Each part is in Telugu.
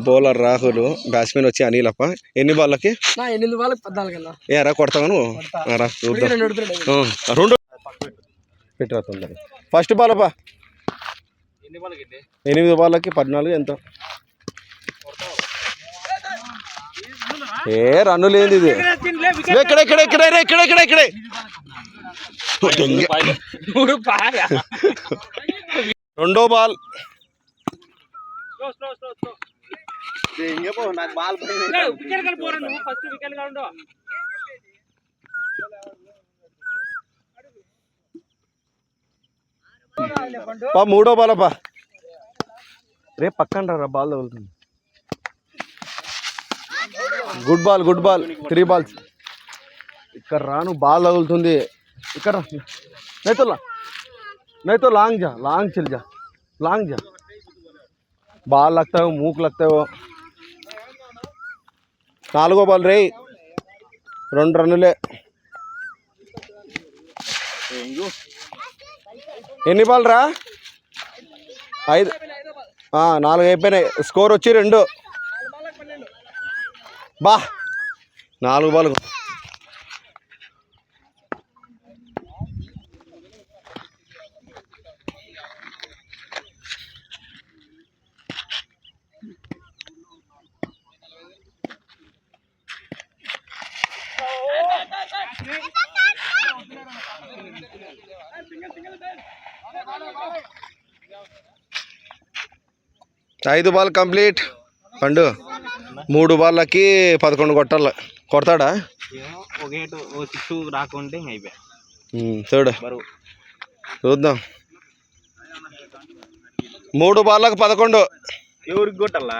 బౌలర్ రాహుల్, బ్యాట్స్మెన్ వచ్చి అనిల్ అప్ప. ఎన్ని బాళ్ళకి? 8 బాళ్ళకి 14 ఏరా కొడతావు నువ్వు? చూద్దాం. 2 పెట్టరా తొందర. ఫస్ట్ బాల్ అప్ప 8 బాళ్ళకి 14 ఎంత? రన్ను లేనిది ఇది. ఇక్కడే రెండో బాల్. మూడో బాల్ అప్ప. రేపు పక్కన రా బాల్ తగులుతుంది. Good ball 3 balls. ఇక్కడ రాను బాల్ తగులుతుంది. ఇక్కడ नहीं तो लॉन्ग चल जा बाल लगता है मूक लगता है. 4 బాల్ రే 2 రన్నులే. ఎన్ని బాల్ రా? 5. 4 అయిపోయినాయి. స్కోర్ వచ్చి 2. బా 4 బాల్. ఐదు బాల్ కంప్లీట్. పండు 3 బాళ్ళకి 11 కొట్టాల. కొడతాడా? రాకుంటే చూడు చూద్దాం. 3 బాళ్ళకి 11. ఎవరికి కొట్టాలా?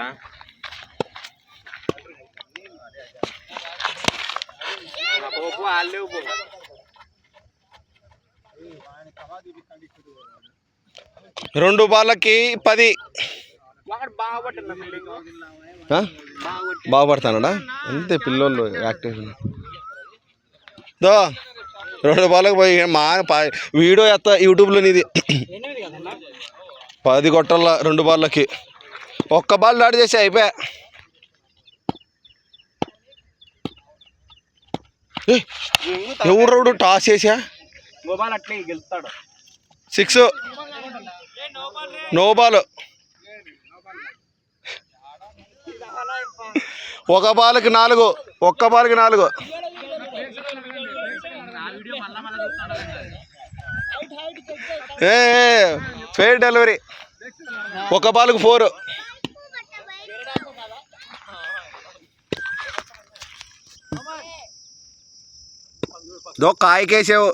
రెండు బాళ్ళకి 10. బాగా పడతానడా? అంతే పిల్లోళ్ళు యాక్టివ్. 2 బాళ్ళకి పోయి మా వీడియో ఎత్తా యూట్యూబ్లో నీది. 10 కొట్టాల 2 బాళ్ళకి. 1 బాల్ దాడి చేసి అయిపోయా. ఎవరు టాస్ చేసా? 6. No ball. 1 బాల్కి 4. 1 బాల్కి 4. Fair delivery. 1 బాల్కి 4. కాయకేసావు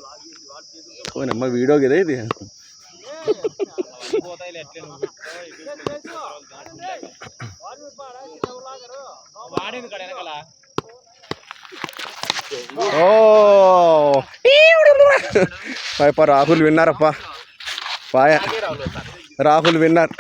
అమ్మ. వీడియో కదా ఇది. రాహుల్ విన్నర్ అప్ప. రాహుల్ విన్నర్.